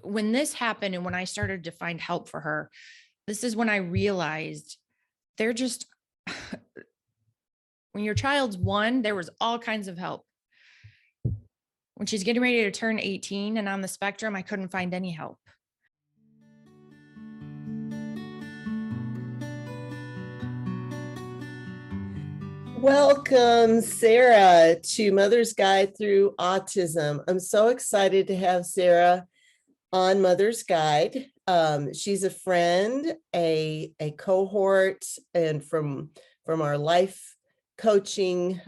when this happened and when I started to find help for her, this is when I realized they're just, when your child's one, there was all kinds of help. When she's getting ready to turn 18 and on the spectrum, I couldn't find any help. Welcome, Sarah, to Mother's Guide Through Autism. I'm so excited to have Sarah on Mother's Guide. She's a friend, a cohort, and from our life coaching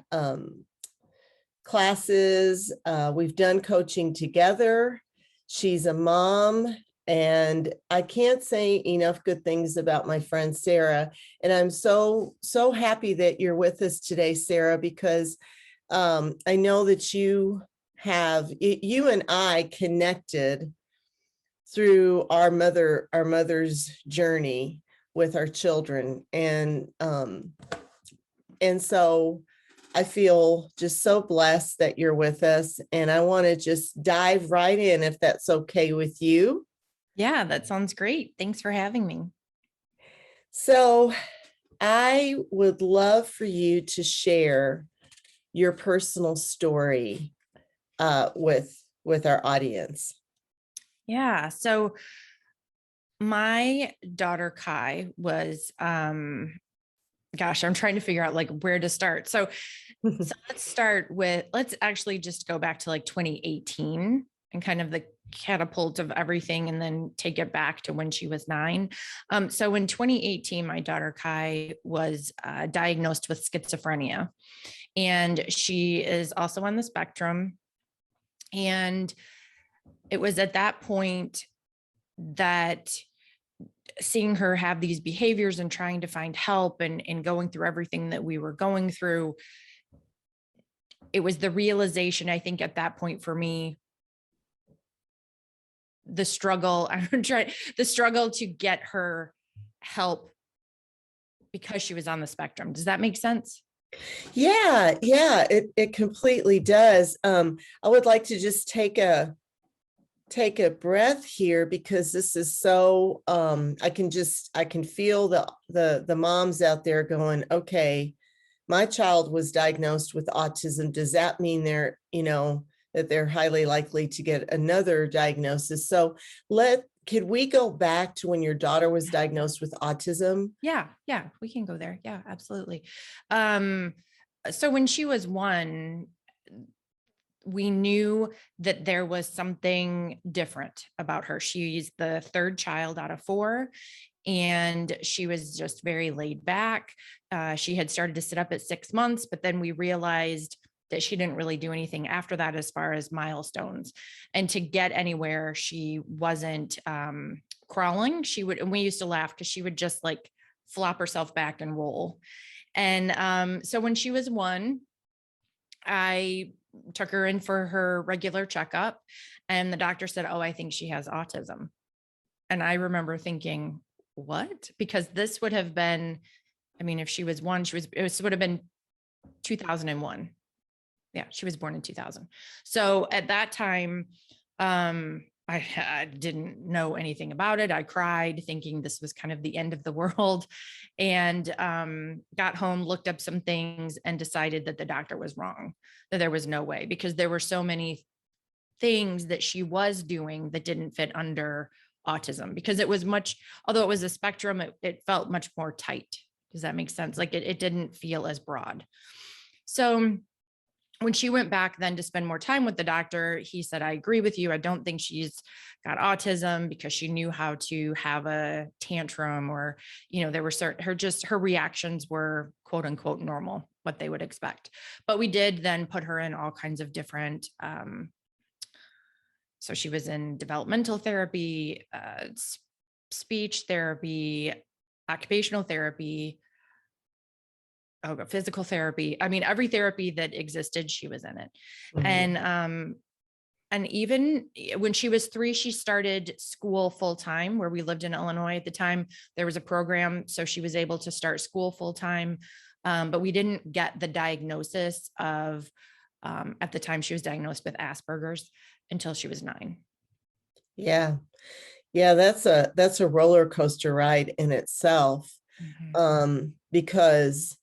classes. We've done coaching together. She's a mom, and I can't say enough good things about my friend Sarah. And I'm so happy that you're with us today, Sarah, because I know that you and I connected through our mother's journey with our children. And so I feel just so blessed that you're with us. And I want to just dive right in, if that's okay with you. Yeah, that sounds great. Thanks for having me. So I would love for you to share your personal story with our audience. Yeah. So my daughter Kai was, gosh, I'm trying to figure out like where to start. So let's actually just go back to like 2018 and kind of the catapult of everything, and then take it back to when she was 9. So in 2018, my daughter Kai was diagnosed with schizophrenia, and she is also on the spectrum. And it was at that point that seeing her have these behaviors and trying to find help and going through everything that we were going through, it was the realization, I think, at that point for me, the struggle to get her help because she was on the spectrum. Does that make sense? Yeah, it completely does. I would like to just take a breath here, because this is so I can feel the moms out there going, okay, my child was diagnosed with autism. Does that mean that they're highly likely to get another diagnosis? So could we go back to when your daughter was diagnosed with autism? Yeah, we can go there. Yeah, absolutely. So when she was 1, we knew that there was something different about her. She's the 3rd child out of 4, and she was just very laid back. She had started to sit up at 6 months, but then we realized that she didn't really do anything after that as far as milestones. And to get anywhere, she wasn't crawling. And we used to laugh because she would just like flop herself back and roll. And so when she was 1, I took her in for her regular checkup, and the doctor said, "Oh, I think she has autism." And I remember thinking, what? Because this would have been, I mean, if she was 1, it would have been 2001. Yeah, she was born in 2000. So at that time, I didn't know anything about it. I cried thinking this was kind of the end of the world, and got home, looked up some things, and decided that the doctor was wrong, that there was no way, because there were so many things that she was doing that didn't fit under autism, because it was although it was a spectrum, it felt much more tight. Does that make sense? Like it didn't feel as broad. So when she went back then to spend more time with the doctor, he said, "I agree with you. I don't think she's got autism," because she knew how to have a tantrum, or, there were her reactions were quote unquote normal, what they would expect. But we did then put her in all kinds of different, so she was in developmental therapy, speech therapy, occupational therapy, physical therapy. I mean, every therapy that existed, she was in it. Mm-hmm. And even when she was 3, she started school full time, where we lived in Illinois at the time. There was a program, so she was able to start school full time. But we didn't get the diagnosis of, at the time she was diagnosed with Asperger's, until she was 9. Yeah. Yeah, that's a roller coaster ride in itself. Mhm. Because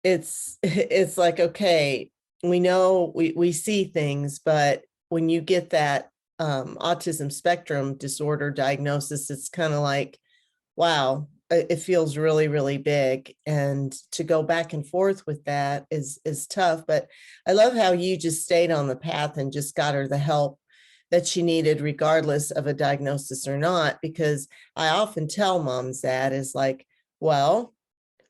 it's like, okay, we know we see things, but when you get that autism spectrum disorder diagnosis, it's kind of like, wow, it feels really, really big. And to go back and forth with that is tough. But I love how you just stayed on the path and just got her the help that she needed, regardless of a diagnosis or not, because I often tell moms that is like, well,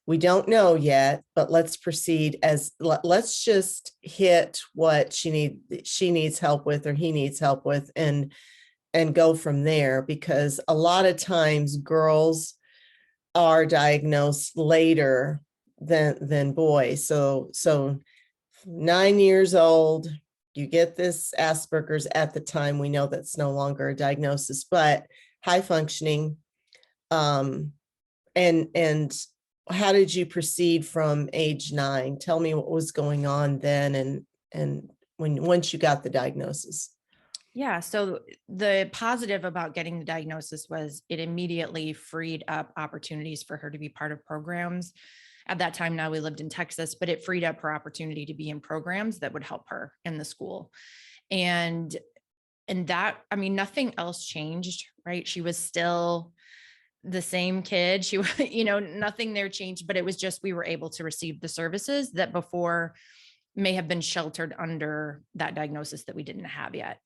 we don't know yet, but let's proceed as let's just hit what she needs help with, or he needs help with, and go from there, because a lot of times girls are diagnosed later than boys. So 9 years old, you get this Asperger's. At the time, we know that's no longer a diagnosis, but high functioning. And how did you proceed from age 9? Tell me what was going on then, and once you got the diagnosis. Yeah. So the positive about getting the diagnosis was it immediately freed up opportunities for her to be part of programs. At that time, now we lived in Texas, but it freed up her opportunity to be in programs that would help her in the school. And that, I mean, nothing else changed, right? She was still the same kid. She, nothing there changed, but it was just we were able to receive the services that before may have been sheltered under that diagnosis that we didn't have yet.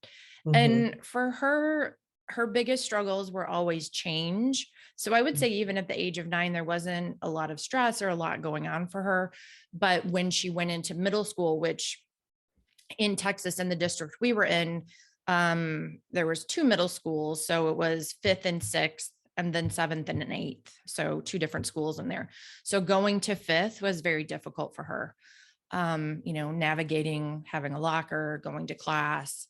Mhm. And for her, her biggest struggles were always change. So I would say even at the age of 9, there wasn't a lot of stress or a lot going on for her. But when she went into middle school, which in Texas in the district we were in, there was 2 middle schools. So it was 5th and 6th, and then 7th and 8th. So 2 different schools in there. So going to 5th was very difficult for her. Navigating, having a locker, going to class.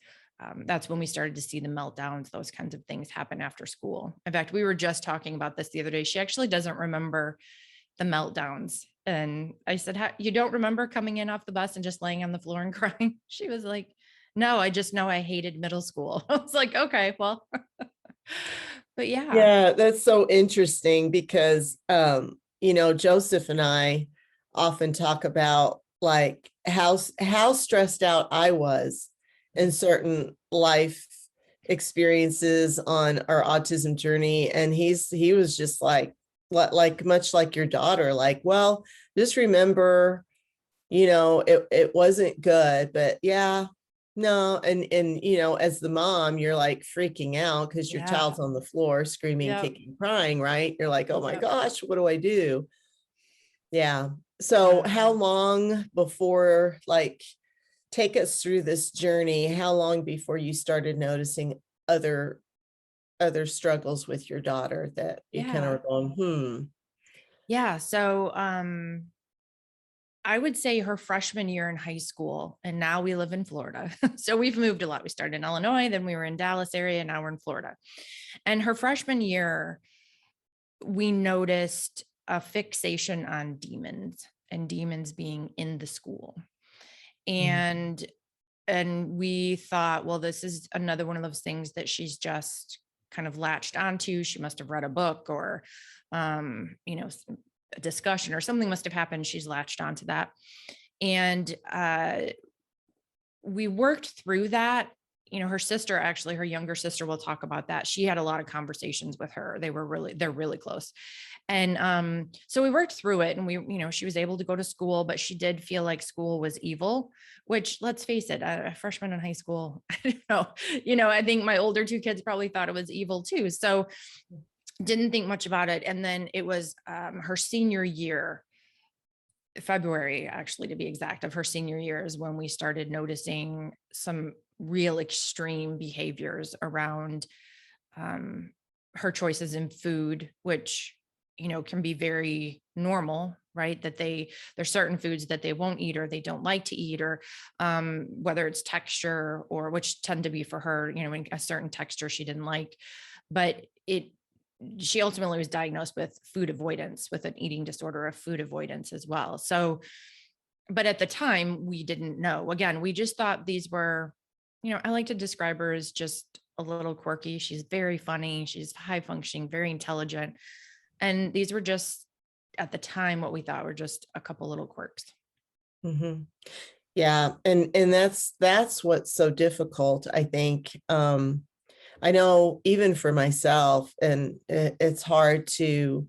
That's when we started to see the meltdowns, those kinds of things happen after school. In fact, we were just talking about this the other day. She actually doesn't remember the meltdowns. And I said, you don't remember coming in off the bus and just laying on the floor and crying? She was like, no, I just know I hated middle school. I was like, okay, well, but yeah. Yeah, that's so interesting because Joseph and I often talk about like how stressed out I was in certain life experiences on our autism journey. And he was just like much like your daughter, like, well, just remember, it wasn't good, but yeah, no. And as the mom, you're like freaking out because your Yeah. child's on the floor screaming, Yep. kicking, crying, right? You're like, oh my Yep. gosh, what do I do? Yeah. So Yeah. how long before, like, take us through this journey? How long before you started noticing other struggles with your daughter that you kind of Yeah. were going, Yeah. So I would say her freshman year in high school, and now we live in Florida. So we've moved a lot. We started in Illinois, then we were in Dallas area, and now we're in Florida. And her freshman year, we noticed a fixation on demons, and demons being in the school. And we thought, well, this is another one of those things that she's just kind of latched onto. She must have read a book or a discussion or something must have happened. She's latched onto that. And we worked through that. Her sister, actually, her younger sister, will talk about that. She had a lot of conversations with her. They're really close. And so we worked through it, and she was able to go to school, but she did feel like school was evil, which, let's face it, a freshman in high school, I don't know, I think my older 2 kids probably thought it was evil too. So didn't think much about it. And then it was her senior year, February, actually, to be exact, of her senior year is when we started noticing some real extreme behaviors around her choices in food, which, can be very normal, right? That there's certain foods that they won't eat or they don't like to eat, or whether it's texture, or which tend to be for her, a certain texture she didn't like. But she ultimately was diagnosed with food avoidance, with an eating disorder of food avoidance as well. So, but at the time we didn't know. Again, we just thought these were, I like to describe her as just a little quirky. She's very funny. She's high functioning, very intelligent. And these were just at the time what we thought were just a couple little quirks. Mhm. Yeah, and that's what's so difficult, I think. I know even for myself, and it's hard to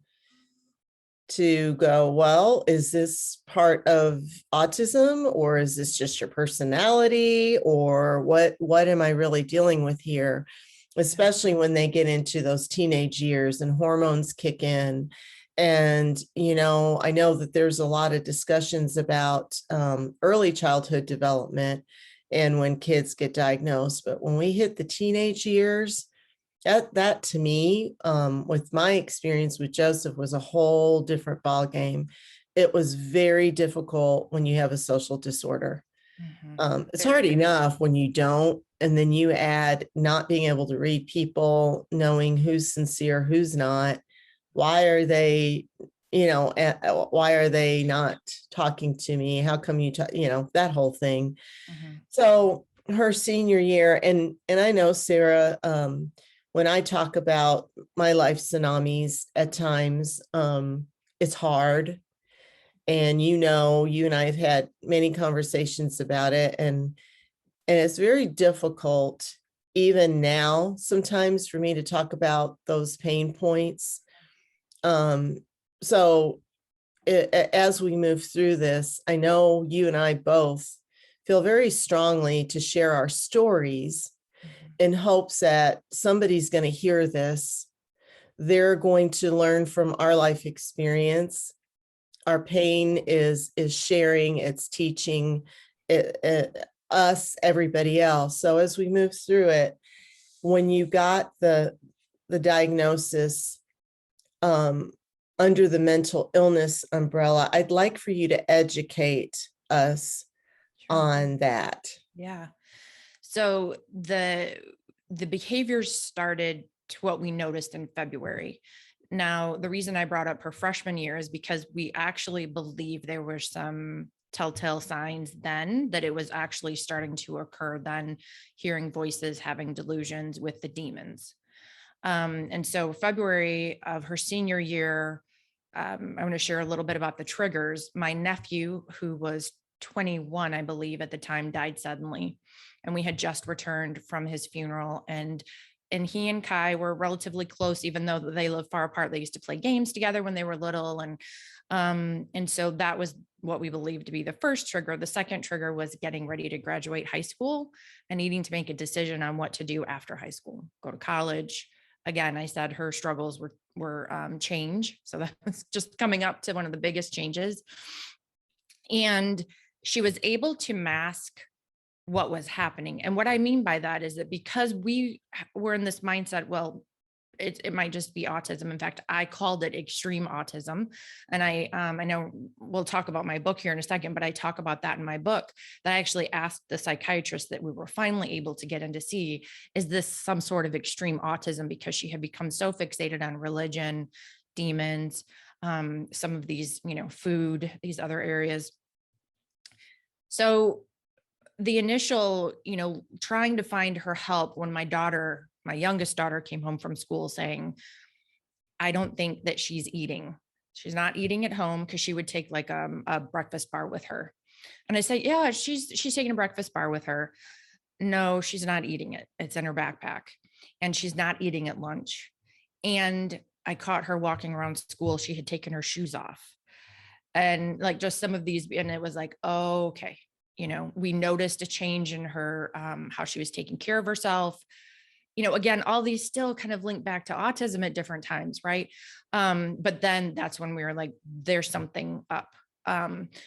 go, well, is this part of autism, or is this just your personality, or what am I really dealing with here? Especially when they get into those teenage years and hormones kick in. And, I know that there's a lot of discussions about early childhood development and when kids get diagnosed. But when we hit the teenage years, that to me, with my experience with Joseph, was a whole different ball game. It was very difficult when you have a social disorder. Mhm. It's hard enough when you don't, and then you add not being able to read people, knowing who's sincere, who's not. Why are they, why are they not talking to me? How come you talk, that whole thing. Mhm. So her senior year, and I know Sarah, when I talk about my life tsunamis at times, it's hard. And you and I have had many conversations about it, and it's very difficult even now sometimes for me to talk about those pain points. So as we move through this, I know you and I both feel very strongly to share our stories Mhm. in hopes that somebody's going to hear this. They're going to learn from our life experience. Our pain is sharing, it's teaching us, everybody else. So as we move through it, when you got the diagnosis, um, under the mental illness umbrella, I'd like for you to educate us Sure. on that. Yeah. So the behaviors started to what we noticed in February. Now, the reason I brought up her freshman year is because we actually believe there were some telltale signs then that it was actually starting to occur then, hearing voices, having delusions with the demons. And so February of her senior year, I want to share a little bit about the triggers. My nephew, who was 21, I believe at the time, died suddenly. And we had just returned from his funeral. And he and Kai were relatively close, even though they live far apart. They used to play games together when they were little. And so that was what we believed to be the first trigger. The second trigger was getting ready to graduate high school and needing to make a decision on what to do after high school, go to college. Again, I said her struggles were change. So that was just coming up to one of the biggest changes. And she was able to mask what was happening. And what I mean by that is that because we were in this mindset, well, it might just be autism. In fact, I called it extreme autism. And I know we'll talk about my book here in a second, but I talk about that in my book, that I actually asked the psychiatrist that we were finally able to get in to see, is this some sort of extreme autism? Because she had become so fixated on religion, demons, some of these, food, these other areas. So the initial, trying to find her help when my youngest daughter came home from school saying, I don't think that she's eating. She's not eating at home, because she would take like a breakfast bar with her. And I say, yeah, she's taking a breakfast bar with her. No, she's not eating it. It's in her backpack. And she's not eating at lunch. And I caught her walking around school. She had taken her shoes off. And like just some of these, and it was like, oh, okay. We noticed a change in her, how she was taking care of herself. Again, all these still kind of link back to autism at different times, right? But then that's when we were like, there's something up.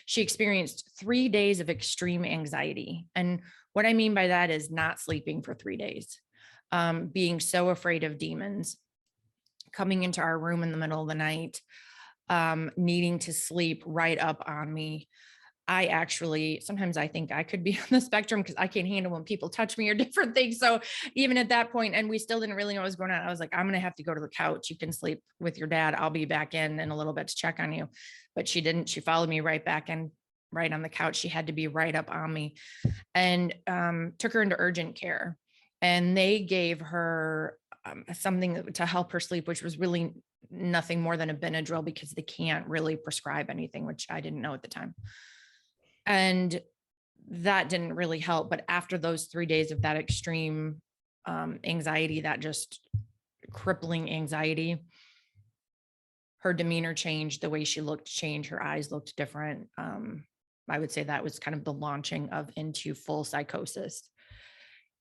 She experienced 3 days of extreme anxiety. And what I mean by that is not sleeping for 3 days, being so afraid of demons, coming into our room in the middle of the night, needing to sleep right up on me. Sometimes I think I could be on the spectrum, because I can't handle when people touch me or different things. So even at that point, and we still didn't really know what was going on, I was like, I'm going to have to go to the couch. You can sleep with your dad. I'll be back in a little bit to check on you. But she didn't. She followed me right back in, right on the couch. She had to be right up on me, and took her into urgent care. and they gave her something to help her sleep, which was really nothing more than a Benadryl, because they can't really prescribe anything, which I didn't know at the time. And that didn't really help. But after those 3 days of that extreme anxiety, that just crippling anxiety, her demeanor changed, the way she looked changed, her eyes looked different. I would say that was kind of the launching of into full psychosis.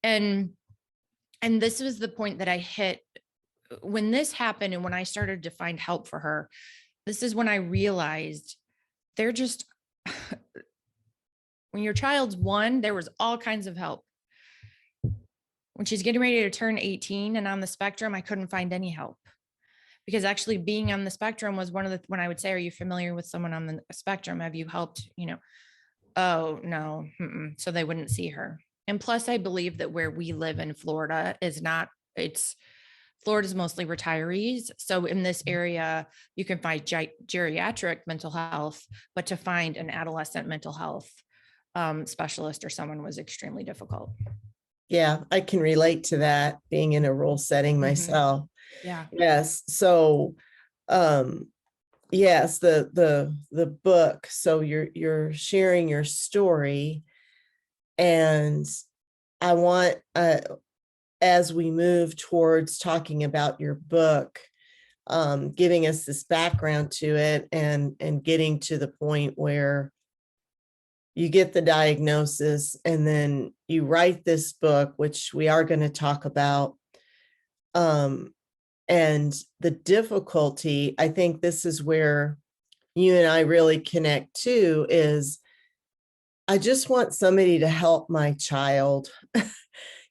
And this was the point that I hit when this happened. And when I started to find help for her, this is when I realized they're just, when your child's 1, there was all kinds of help. When she's getting ready to turn 18 and on the spectrum, I couldn't find any help, because actually being on the spectrum was one of the, when I would say, are you familiar with someone on the spectrum? Have you helped, oh no. So they wouldn't see her. And plus I believe that where we live in Florida is not, Florida's mostly retirees. So in this area, you can find geriatric mental health, but to find an adolescent mental health specialist or someone was extremely difficult. Yeah, I can relate to that, being in a rural setting myself. Yeah. Yes. So, yes, the book. So you're sharing your story, and I want, as we move towards talking about your book, giving us this background to it, and getting to the point where you get the diagnosis, and then you write this book, which we are going to talk about. And the difficulty, I think this is where you and I really connect too, is I just want somebody to help my child.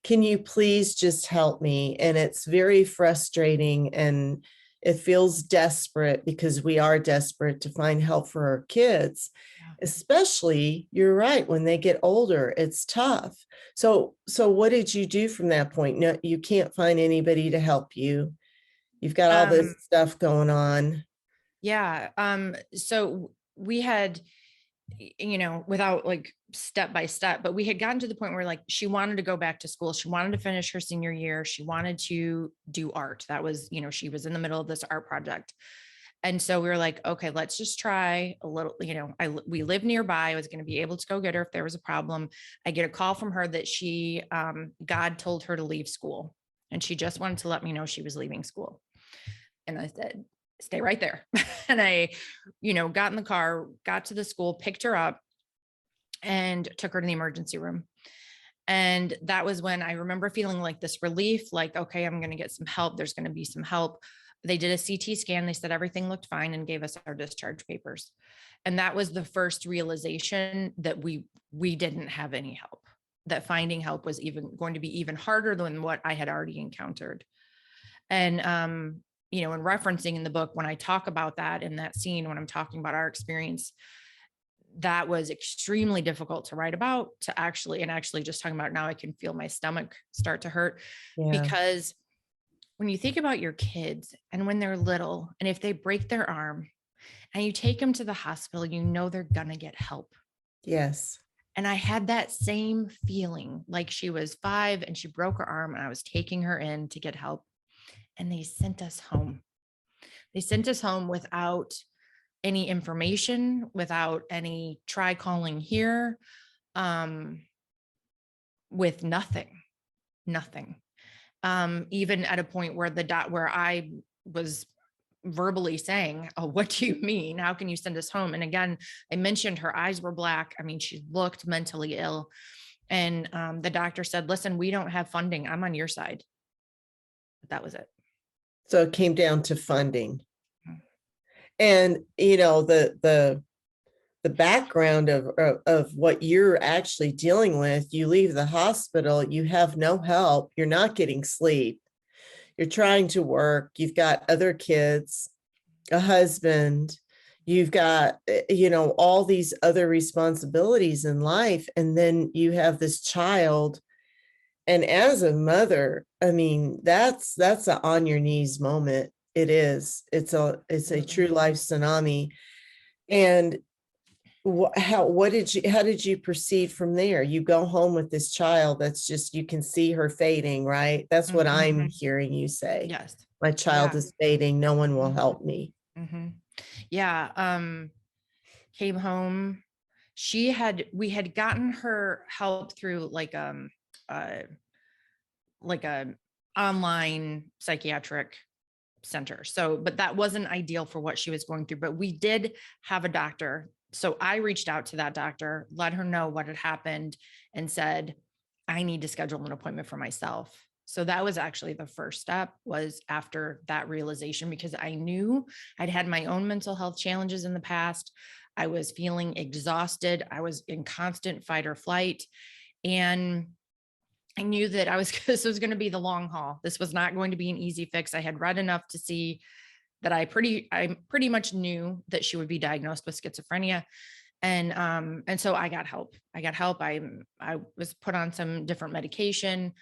Can you please just help me? And it's very frustrating, and it feels desperate, because we are desperate to find help for our kids. Yeah. Especially, you're right, when they get older, it's tough. So what did you do from that point? No, you can't find anybody to help you. You've got all this stuff going on. Yeah. So we had, without like step by step, but we had gotten to the point where like she wanted to go back to school. She wanted to finish her senior year. She wanted to do art. That was, she was in the middle of this art project. And so we were like, okay, let's just try a little, we live nearby. I was going to be able to go get her if there was a problem. I get a call from her that she, God told her to leave school, and she just wanted to let me know she was leaving school. And I said, stay right there. And I, got in the car, got to the school, picked her up, and took her to the emergency room. And that was when I remember feeling like this relief, like, okay, I'm going to get some help. There's going to be some help. They did a CT scan. They said everything looked fine and gave us our discharge papers. And that was the first realization that we didn't have any help, that finding help was even going to be even harder than what I had already encountered. And, in referencing in the book, when I talk about that in that scene, when I'm talking about our experience, that was extremely difficult to write about, to actually just talking about it now, I can feel my stomach start to hurt. Yeah. Because when you think about your kids and when they're little, and if they break their arm and you take them to the hospital, they're going to get help. Yes. And I had that same feeling, like she was 5 and she broke her arm and I was taking her in to get help. And they sent us home. They sent us home without any information, without any try calling here, with nothing. Even at a point where where I was verbally saying, oh, what do you mean? How can you send us home? And again, I mentioned her eyes were black. I mean, she looked mentally ill. And the doctor said, listen, we don't have funding. I'm on your side. But that was it. So it came down to funding. Mhm. And, the background of what you're actually dealing with, you leave the hospital, you have no help, you're not getting sleep, you're trying to work, you've got other kids, a husband, you've got, all these other responsibilities in life. And then you have this child. And as a mother, I mean, that's a on your knees moment. It is. It's a true life tsunami. And how did you proceed from there? You go home with this child that's just, you can see her fading, right? That's what I'm Mhm. hearing you say. Yes. My child Yeah. is fading. No one will Mhm. help me. Mhm. Yeah. Came home. We had gotten her help through uh, like a online psychiatric center. So, but that wasn't ideal for what she was going through. But we did have a doctor. So I reached out to that doctor, let her know what had happened, and said, I need to schedule an appointment for myself. So that was actually the first step, was after that realization, because I knew I'd had my own mental health challenges in the past. I was feeling exhausted. I was in constant fight or flight. And I knew that this was going to be the long haul. This was not going to be an easy fix. I had read enough to see that I pretty much knew that she would be diagnosed with schizophrenia. And so I got help. I was put on some different medication,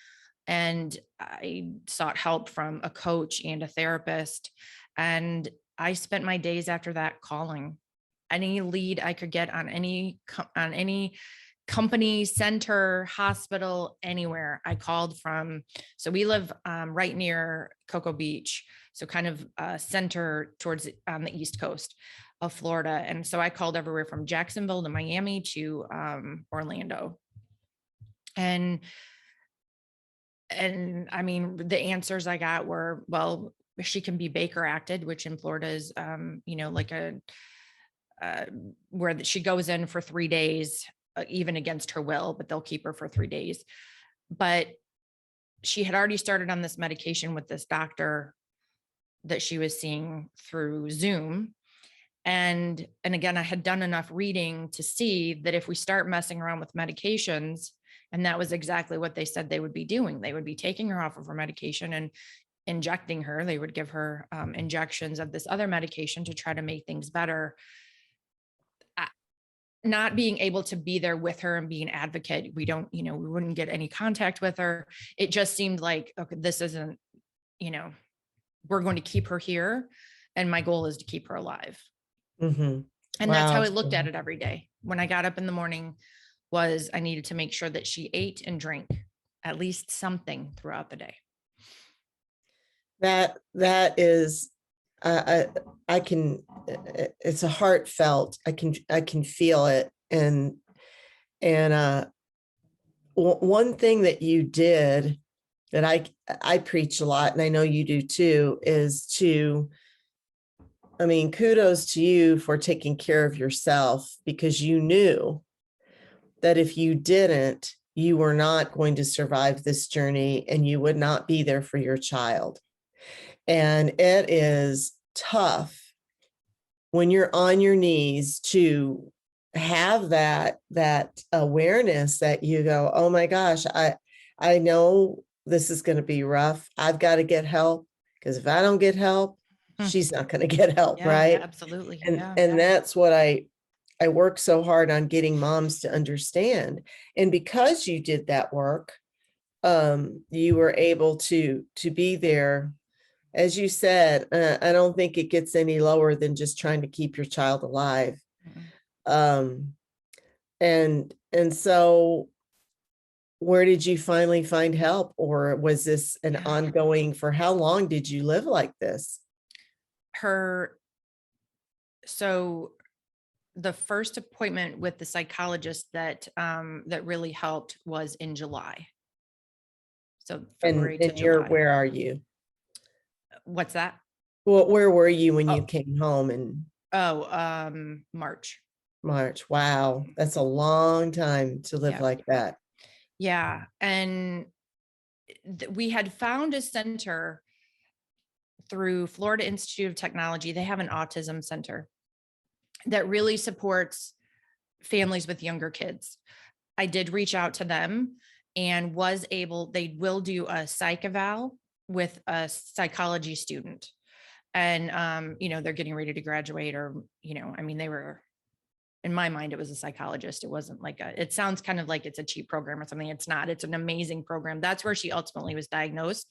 and I sought help from a coach and a therapist. And I spent my days after that calling any lead I could get on any company, center, hospital, anywhere. I called from. So we live right near Cocoa Beach, so kind of center towards on the East Coast of Florida. And so I called everywhere from Jacksonville to Miami to Orlando. And I mean, the answers I got were, well, she can be Baker acted, which in Florida is, like uh, where she goes in for 3 days, even against her will, but they'll keep her for 3 days. But she had already started on this medication with this doctor that she was seeing through Zoom. And again, I had done enough reading to see that if we start messing around with medications, and that was exactly what they said they would be doing, they would be taking her off of her medication and injecting her. They would give her injections of this other medication to try to make things better. Not being able to be there with her and be an advocate, we wouldn't get any contact with her. It just seemed like, okay, this isn't, we're going to keep her here, and my goal is to keep her alive. Mhm. And that's how Wow. I looked at it every day. When I got up in the morning, was I needed to make sure that she ate and drank at least something throughout the day. That is, I can, it's a heartfelt, I can feel it. And one thing that you did that I preach a lot, and I know you do too, is I mean, kudos to you for taking care of yourself, because you knew that if you didn't, you were not going to survive this journey, and you would not be there for your child. And it is tough when you're on your knees to have that awareness that you go, oh my gosh, I know this is going to be rough. I've got to get help, because if I don't get help, Hmm. she's not going to get help, Yeah, right? absolutely. And Yeah. that's what I work so hard on getting moms to understand. And because you did that work, you were able to be there. As you said, I don't think it gets any lower than just trying to keep your child alive. Mhm. Um, and so where did you finally find help, or was this an Yeah. ongoing, for how long did you live like this? Her, so the first appointment with the psychologist that really helped was in July. So February to And you're, July. where are you? What's that? Well, where were you when you Oh, came home in March. March? Wow, that's a long time to live Yeah. like that. Yeah. And we had found a center through Florida Institute of Technology. They have an autism center that really supports families with younger kids. I did reach out to them and they will do a psych eval with a psychology student. And, they're getting ready to graduate, or, I mean, they were, in my mind, it was a psychologist. It wasn't it sounds kind of like it's a cheap program or something. It's not. It's an amazing program. That's where she ultimately was diagnosed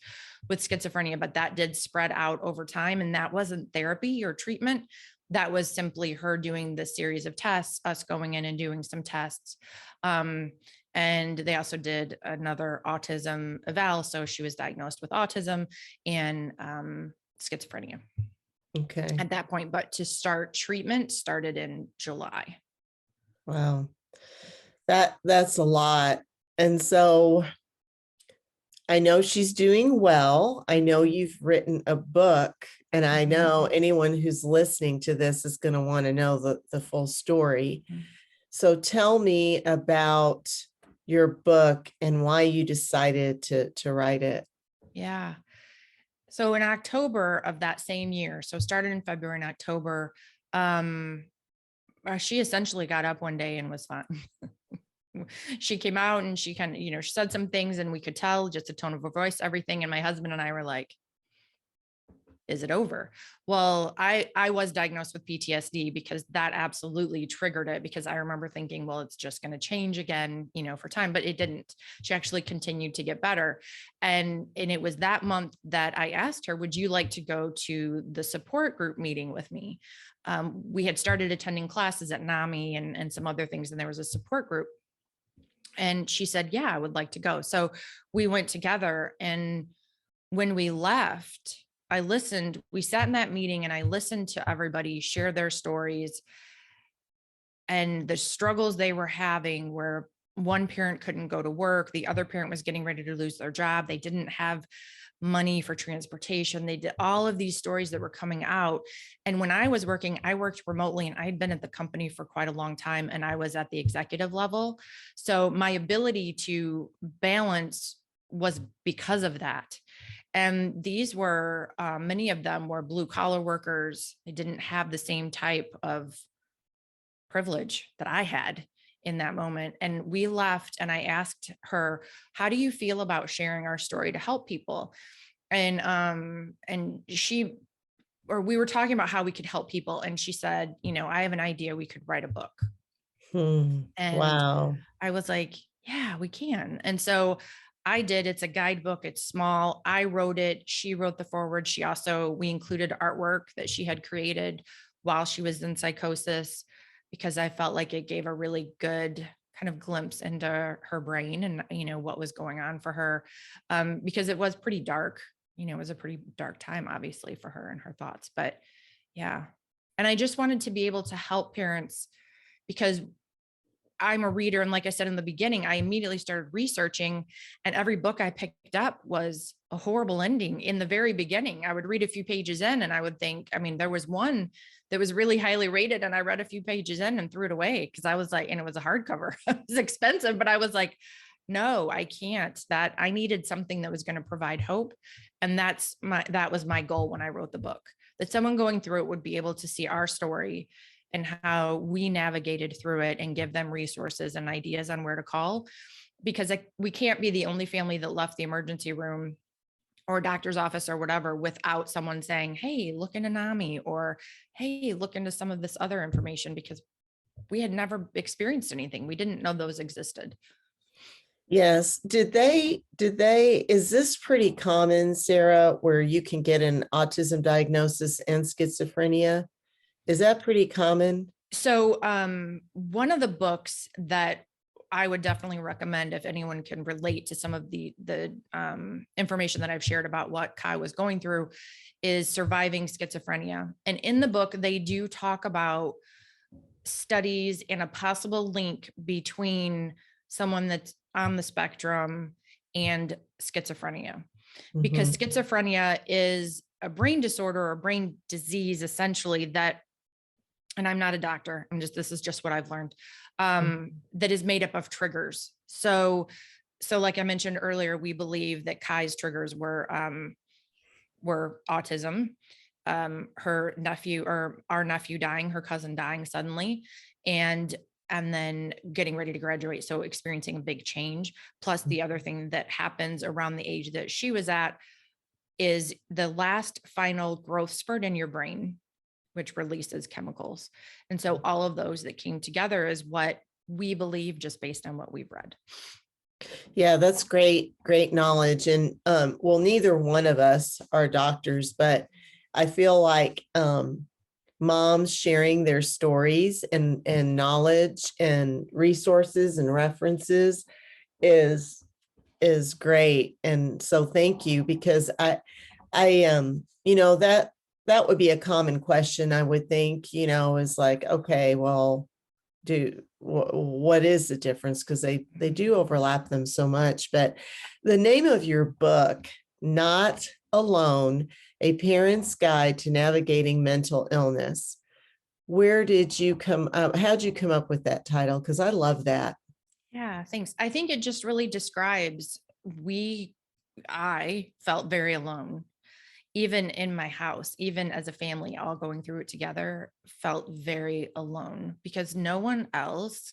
with schizophrenia, but that did spread out over time. And that wasn't therapy or treatment. that was simply her doing the series of tests, us going in and doing some tests. And they also did another autism eval. So she was diagnosed with autism and schizophrenia Okay. at that point. But to start treatment started in July. Wow. That's a lot. And so I know she's doing well. I know you've written a book, and I know anyone who's listening to this is going to want to know the full story. So tell me about your book and why you decided to write it. Yeah. So in October of that same year, so started in February and October, she essentially got up one day and was fine. She came out and she kind of, she said some things and we could tell just the tone of her voice, everything. And my husband and I were like, is it over? Well, I was diagnosed with PTSD because that absolutely triggered it, because I remember thinking, well, it's just going to change again, for time, but it didn't. She actually continued to get better. And it was that month that I asked her, would you like to go to the support group meeting with me? We had started attending classes at NAMI and some other things, and there was a support group. And she said, yeah, I would like to go. So we went together. And when we left, we sat in that meeting and I listened to everybody share their stories and the struggles they were having, where one parent couldn't go to work. The other parent was getting ready to lose their job. They didn't have money for transportation. They did all of these stories that were coming out. And when I was working, I worked remotely, and I had been at the company for quite a long time, and I was at the executive level. So my ability to balance was because of that. And these were, many of them were blue collar workers. They didn't have the same type of privilege that I had in that moment. And we left and I asked her, how do you feel about sharing our story to help people? And we were talking about how we could help people. And she said, I have an idea, we could write a book. And Wow. I was like, yeah, we can. And so I did. It's a guidebook. It's small. I wrote it. She wrote the foreword. We included artwork that she had created while she was in psychosis, because I felt like it gave a really good kind of glimpse into her brain and, what was going on for her. Because it was pretty dark, it was a pretty dark time, obviously, for her and her thoughts, but yeah. And I just wanted to be able to help parents, because I'm a reader. And like I said in the beginning, I immediately started researching, and every book I picked up was a horrible ending in the very beginning. I would read a few pages in and I would think, there was one that was really highly rated, and I read a few pages in and threw it away because I was like, and it was a hardcover. It was expensive, but I was like, no, I can't. That I needed something that was going to provide hope. And that was my goal when I wrote the book, that someone going through it would be able to see our story and how we navigated through it, and give them resources and ideas on where to call, because we can't be the only family that left the emergency room or doctor's office or whatever without someone saying, hey, look into NAMI, or hey, look into some of this other information, because we had never experienced anything. We didn't know those existed. Yes. Is this pretty common, Sarah, where you can get an autism diagnosis and schizophrenia? Is that pretty common? So one of the books that I would definitely recommend, if anyone can relate to some of the information that I've shared about what Kai was going through, is Surviving Schizophrenia. And in the book, they do talk about studies and a possible link between someone that's on the spectrum and schizophrenia, because schizophrenia is a brain disorder or brain disease, essentially, that, and I'm not a doctor, this is just what I've learned, that is made up of triggers. So like I mentioned earlier, we believe that Kai's triggers were autism, her nephew, or our nephew dying, her cousin dying suddenly, and then getting ready to graduate. So experiencing a big change. Plus the other thing that happens around the age that she was at is the last final growth spurt in your brain, which releases chemicals. And so all of those that came together is what we believe, just based on what we've read. Yeah, that's great knowledge. And well, neither one of us are doctors, but I feel like moms sharing their stories and knowledge and resources and references is great. And so thank you, because you know, that would be a common question, I would think, you know, is like, okay, well, what is the difference? Because they do overlap them so much. But the name of your book, Not Alone, A Parent's Guide to Navigating Mental Illness. Where did you come up? How'd you come up with that title? Because I love that. Yeah, thanks. I think it just really describes I felt very alone, even in my house, even as a family, all going through it together, felt very alone because no one else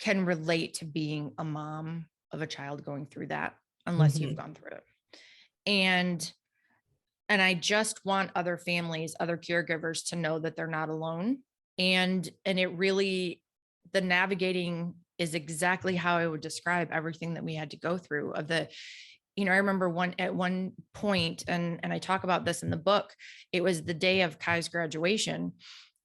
can relate to being a mom of a child going through that unless you've Mhm. gone through it. And I just want other families, other caregivers to know that they're not alone. And it really, the navigating is exactly how I would describe everything that we had to go through. I remember at one point, and I talk about this in the book, it was the day of Kai's graduation,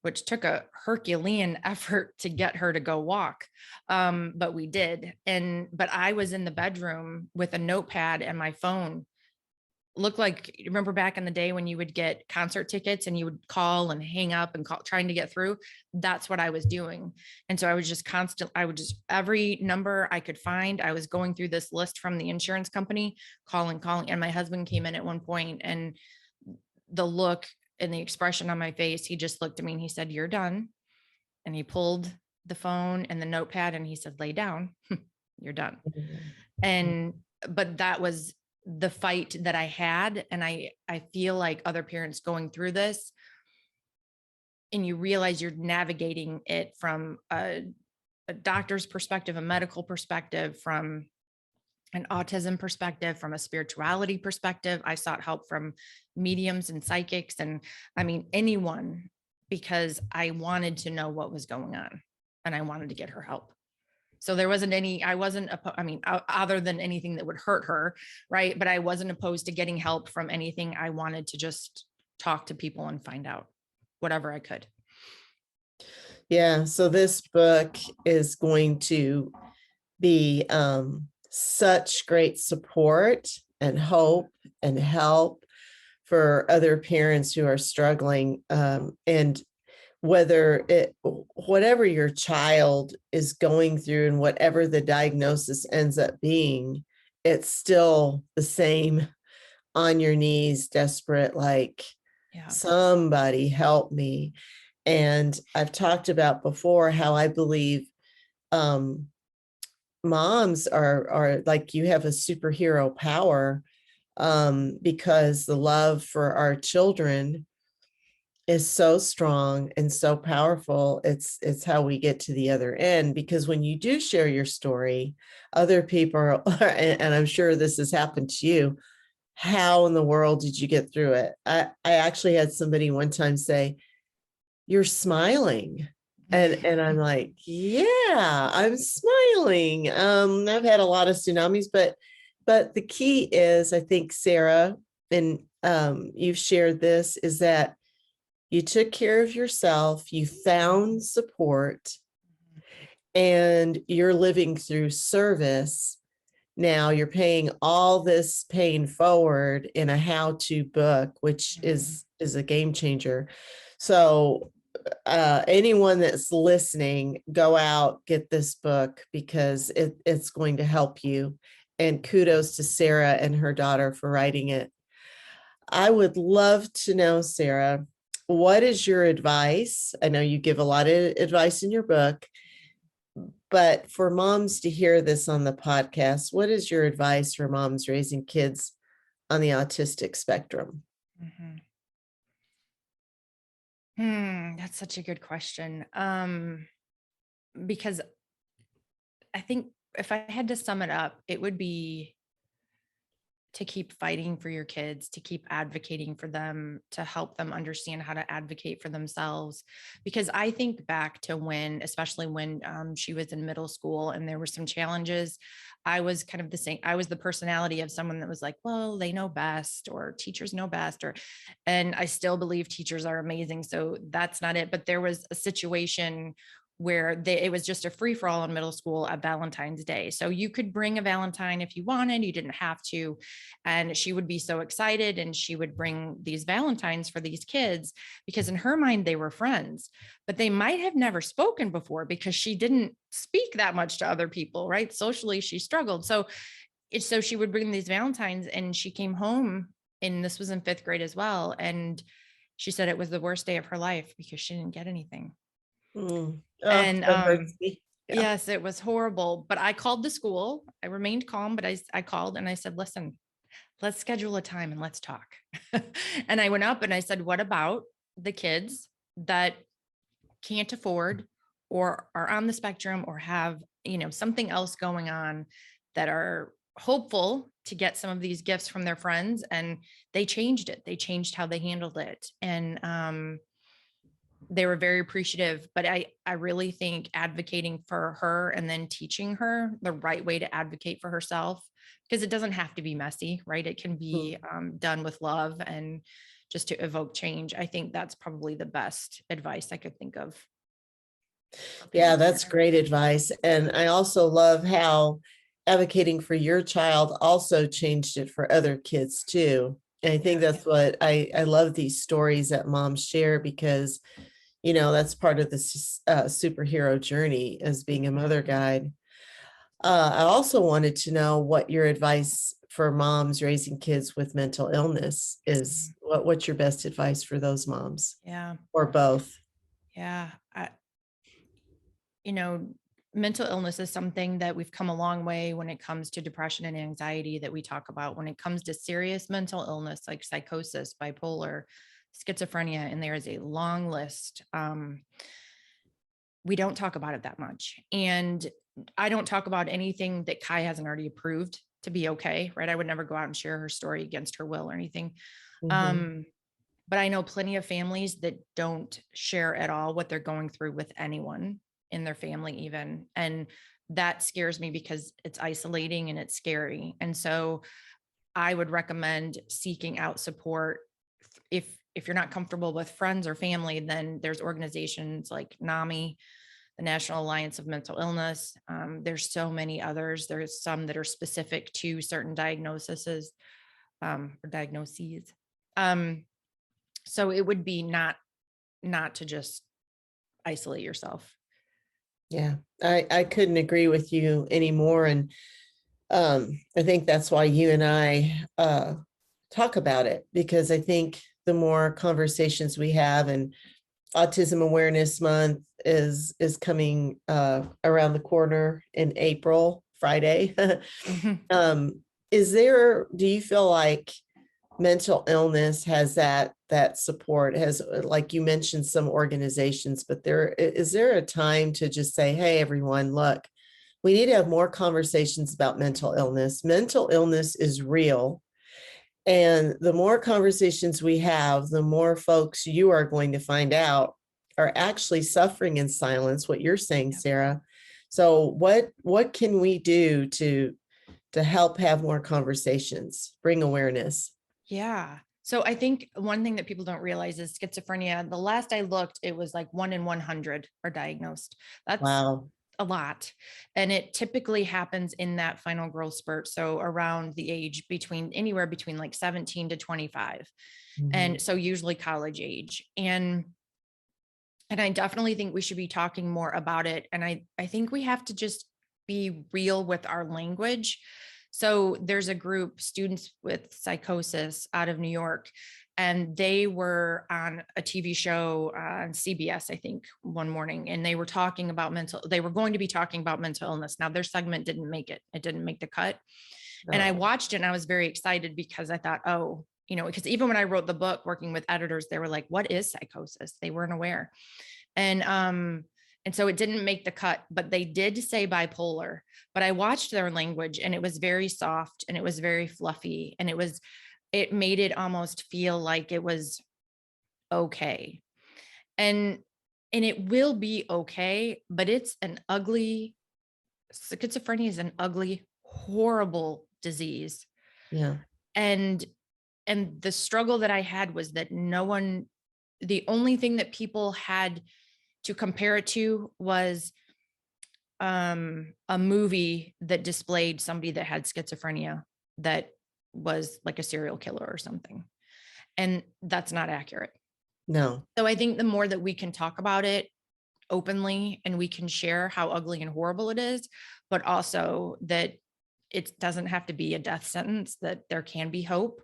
which took a Herculean effort to get her to go walk. But we did. But I was in the bedroom with a notepad and my phone. Looked like, remember back in the day when you would get concert tickets and you would call and hang up and call trying to get through. That's what I was doing. And so I was just every number I could find, I was going through this list from the insurance company, calling. And my husband came in at one point, and the look and the expression on my face, he just looked at me and he said, "You're done." And he pulled the phone and the notepad and he said, "Lay down, you're done." And, but that was the fight that I had. And I feel like other parents going through this, and you realize you're navigating it from a doctor's perspective, a medical perspective, from an autism perspective, from a spirituality perspective. I sought help from mediums and psychics. And I mean, anyone, because I wanted to know what was going on and I wanted to get her help. So there wasn't I wasn't, other than anything that would hurt her. Right. But I wasn't opposed to getting help from anything. I wanted to just talk to people and find out whatever I could. Yeah. So this book is going to be such great support and hope and help for other parents who are struggling. And whatever your child is going through and whatever the diagnosis ends up being, it's still the same on your knees, desperate, like, Yeah. somebody help me. And I've talked about before how I believe moms are like, you have a superhero power, because the love for our children is so strong and so powerful. It's how we get to the other end, because when you do share your story, other people and I'm sure this has happened to you, how in the world did you get through it? I actually had somebody one time say, "You're smiling." And I'm like, yeah, I'm smiling. I've had a lot of tsunamis, but the key is, I think, Sarah, and you've shared this, is that you took care of yourself, you found support, and you're living through service. Now you're paying all this pain forward in a how-to book, which is a game changer. So anyone that's listening, go out, get this book, because it's going to help you. And kudos to Sarah and her daughter for writing it. I would love to know, Sarah, what is your advice? I know you give a lot of advice in your book, but for moms to hear this on the podcast, what is your advice for moms raising kids on the autistic spectrum? That's such a good question. Because I think if I had to sum it up, it would be to keep fighting for your kids, to keep advocating for them, to help them understand how to advocate for themselves. Because I think back to when, especially when she was in middle school and there were some challenges, I was kind of the same. I was the personality of someone that was like, well, they know best, or teachers know best, and I still believe teachers are amazing. So that's not it. But there was a situation where it was just a free for all in middle school at Valentine's Day. So you could bring a Valentine if you wanted, you didn't have to. And she would be so excited, and she would bring these Valentines for these kids because in her mind, they were friends, but they might have never spoken before because she didn't speak that much to other people, right? Socially, she struggled. So she would bring these Valentines, and she came home, and this was in 5th grade as well. And she said it was the worst day of her life because she didn't get anything. Oh, And that hurts me. Yeah. yes, it was horrible. But I called the school. I remained calm, but I called and I said, listen, let's schedule a time and let's talk. And I went up and I said, what about the kids that can't afford or are on the spectrum or have, something else going on, that are hopeful to get some of these gifts from their friends? And they changed it. They changed how they handled it. And they were very appreciative. But I really think advocating for her and then teaching her the right way to advocate for herself, because it doesn't have to be messy, right? It can be done with love and just to evoke change. I think that's probably the best advice I could think of. Yeah, that's great advice. And I also love how advocating for your child also changed it for other kids too. And I think that's what I love these stories that moms share, because, that's part of the superhero journey as being a mother guide. I also wanted to know what your advice for moms raising kids with mental illness is. What's your best advice for those moms, Yeah. or both? Yeah. Mental illness is something that we've come a long way when it comes to depression and anxiety that we talk about. When it comes to serious mental illness like psychosis, bipolar, schizophrenia, and there is a long list. We don't talk about it that much. And I don't talk about anything that Kai hasn't already approved to be okay, right? I would never go out and share her story against her will or anything. Mhm. But I know plenty of families that don't share at all what they're going through with anyone in their family even. And that scares me because it's isolating and it's scary. And so I would recommend seeking out support. If you're not comfortable with friends or family, then there's organizations like NAMI, the National Alliance of Mental Illness. There's so many others. There's some that are specific to certain diagnoses or diagnoses. So it would be not to just isolate yourself. Yeah, I couldn't agree with you anymore. And I think that's why you and I talk about it, because I think the more conversations we have, and Autism Awareness Month is coming around the corner in April, Friday. Do you feel like mental illness has that support? Has, like you mentioned, some organizations, but is there a time to just say, hey, everyone, look, we need to have more conversations about mental illness. Mental illness is real. And the more conversations we have, the more folks you are going to find out are actually suffering in silence, what you're saying, Sarah. So what can we do to help have more conversations, bring awareness? Yeah. So I think one thing that people don't realize is schizophrenia. The last I looked, it was like 1 in 100 are diagnosed. That's Wow. a lot. And it typically happens in that final growth spurt. So around the age anywhere between like 17 to 25. Mhm. And so usually college age. And I definitely think we should be talking more about it. And I think we have to just be real with our language. So there's a group, Students with Psychosis, out of New York, and they were on a TV show on CBS, I think, one morning, and they were going to be talking about mental illness. Now their segment didn't make it. It didn't make the cut. And I watched it and I was very excited because I thought, oh, because even when I wrote the book, working with editors, they were like, what is psychosis? They weren't aware. And And so it didn't make the cut, but they did say bipolar. But I watched their language and it was very soft and it was very fluffy. And it made it almost feel like it was okay. And it will be okay, but schizophrenia is an ugly, horrible disease. Yeah. And the struggle that I had was that the only thing that people had to compare it to was a movie that displayed somebody that had schizophrenia that was like a serial killer or something. And that's not accurate. No. So I think the more that we can talk about it openly and we can share how ugly and horrible it is, but also that it doesn't have to be a death sentence, that there can be hope.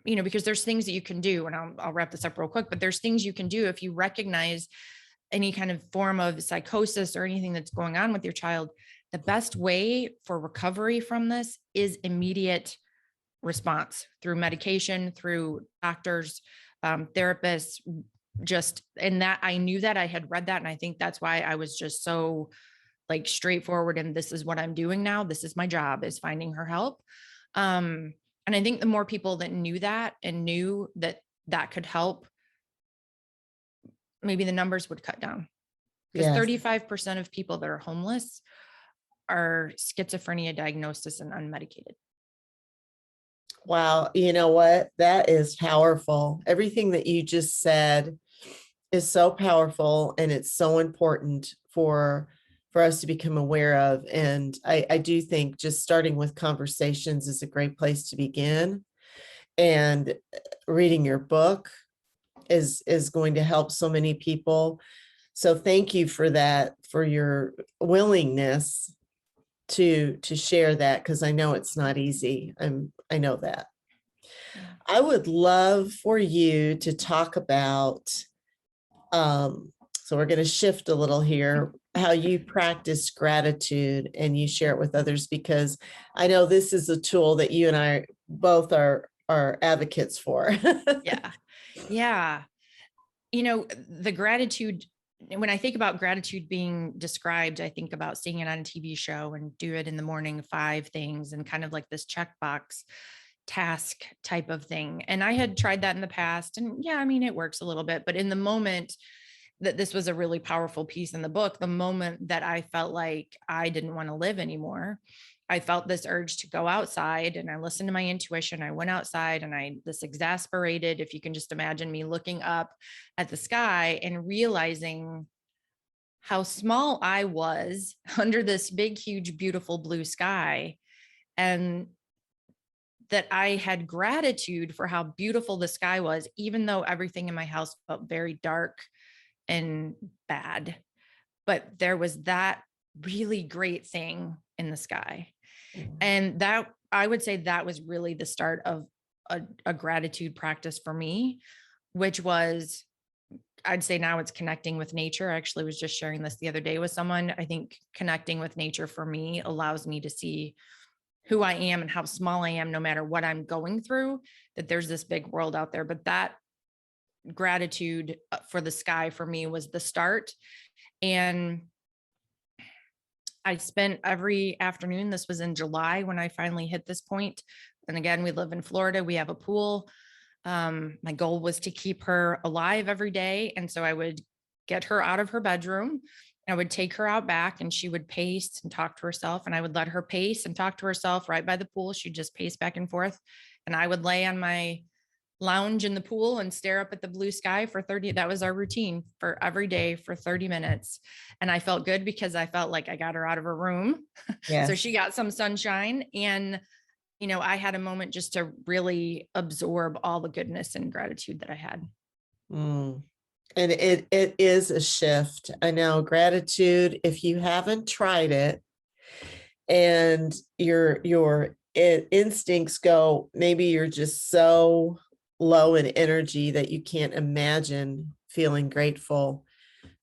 Because there's things that you can do, and I'll wrap this up real quick, but there's things you can do if you recognize any kind of form of psychosis or anything that's going on with your child. The best way for recovery from this is immediate response through medication, through doctors, therapists, and that I knew that I had read that. And I think that's why I was just so like straightforward. And this is what I'm doing now. This is my job, is finding her help. And I think the more people that knew that and knew that that could help, maybe the numbers would cut down. Because 35% of people that are homeless are schizophrenia diagnosis and unmedicated. Wow. You know what? That is powerful. Everything that you just said is so powerful, and it's so important for us to become aware of. And I do think just starting with conversations is a great place to begin. And reading your book is going to help so many people. So thank you for that, for your willingness to share that, because I know it's not easy. I know that. I would love for you to talk about, so we're going to shift a little here, how you practice gratitude and you share it with others, because I know this is a tool that you and I both are advocates for. Yeah. Yeah. The gratitude, when I think about gratitude being described, I think about seeing it on a TV show and do it in the morning, 5 things, and kind of like this checkbox task type of thing. And I had tried that in the past, and yeah, I mean, it works a little bit, but in the moment that this was a really powerful piece in the book, the moment that I felt like I didn't want to live anymore, I felt this urge to go outside, and I listened to my intuition. I went outside, and this exasperated, if you can just imagine me looking up at the sky and realizing how small I was under this big, huge, beautiful blue sky. And that I had gratitude for how beautiful the sky was, even though everything in my house felt very dark and bad. But there was that really great thing in the sky. And that, I would say, that was really the start of a gratitude practice for me, which was, I'd say now it's connecting with nature. I actually was just sharing this the other day with someone. I think connecting with nature for me allows me to see who I am and how small I am, no matter what I'm going through, that there's this big world out there. But that gratitude for the sky for me was the start. And I spent every afternoon, this was in July when I finally hit this point. And again, we live in Florida, we have a pool. My goal was to keep her alive every day. And so I would get her out of her bedroom. I would take her out back, and she would pace and talk to herself, and I would let her pace and talk to herself right by the pool. She'd just pace back and forth. And I would lay on my lounge in the pool and stare up at the blue sky for 30. That was our routine for every day for 30 minutes. And I felt good because I felt like I got her out of her room. Yes. So she got some sunshine, and, I had a moment just to really absorb all the goodness and gratitude that I had. Mm. And it is a shift. I know gratitude, if you haven't tried it and your instincts go, maybe you're just so low in energy that you can't imagine feeling grateful.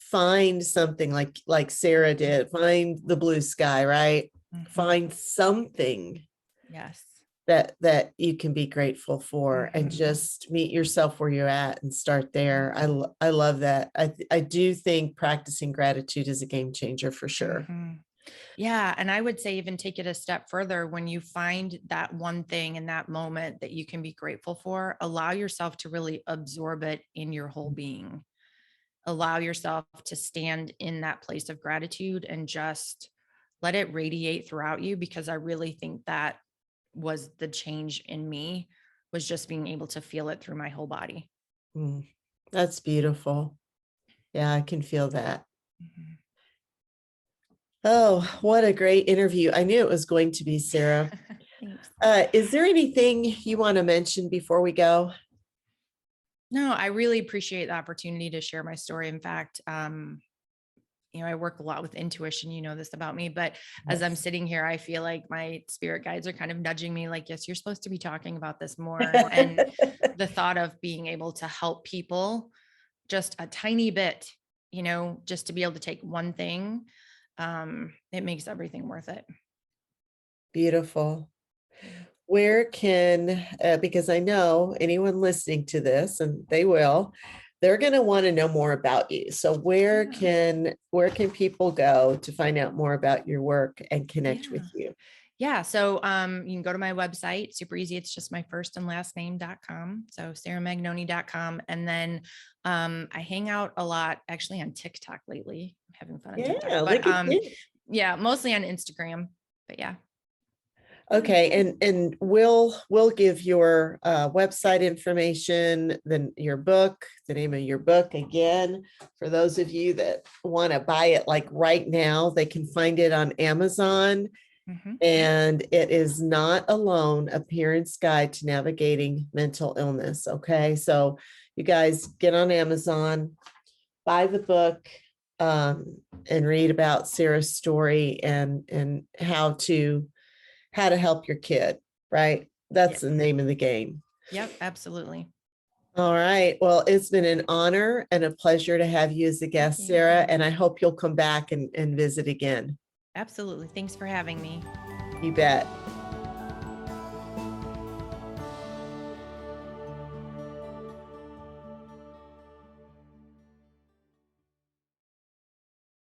Find something like Sarah did, find the blue sky, right? Mhm. Find something Yes. that you can be grateful for, and Mhm. just meet yourself where you're at and start there. I love that. I do think practicing gratitude is a game changer for sure. Mhm. Yeah. And I would say even take it a step further. When you find that one thing in that moment that you can be grateful for, allow yourself to really absorb it in your whole being. Allow yourself to stand in that place of gratitude and just let it radiate throughout you, because I really think that was the change in me, was just being able to feel it through my whole body. Mm, that's beautiful. Yeah, I can feel that. Mhm. Oh, what a great interview. I knew it was going to be, Sarah. Thanks. Is there anything you want to mention before we go? No, I really appreciate the opportunity to share my story. In fact, I work a lot with intuition. You know this about me, but as I'm Yes. sitting here, I feel like my spirit guides are kind of nudging me, like, yes, you're supposed to be talking about this more. And the thought of being able to help people just a tiny bit, just to be able to take one thing, it makes everything worth it. Beautiful. Yeah. Where can, because I know anyone listening to this, and they will, they're going to want to know more about you. So Yeah. where can people go to find out more about your work and connect with Yeah. you? Yeah. So you can go to my website, super easy. It's just my first and last name.com. So sarahmagnoni.com. And then I hang out a lot actually on TikTok lately. I'm having fun on TikTok, Yeah, but look at you. yeah, mostly on Instagram. But yeah. Yeah. Okay, and we'll give your website information, then your book, the name of your book again. For those of you that want to buy it like right now, they can find it on Amazon. Mhm. And it is Not Alone, a Parent's Guide to Navigating Mental Illness. Okay, so you guys get on Amazon, buy the book, and read about Sarah's story and how to help your kid, right? That's Yep. the name of the game. Yep. Absolutely. All right. Well, it's been an honor and a pleasure to have you as a Thank guest, you. Sarah, and I hope you'll come back and visit again. Absolutely. Thanks for having me. You bet.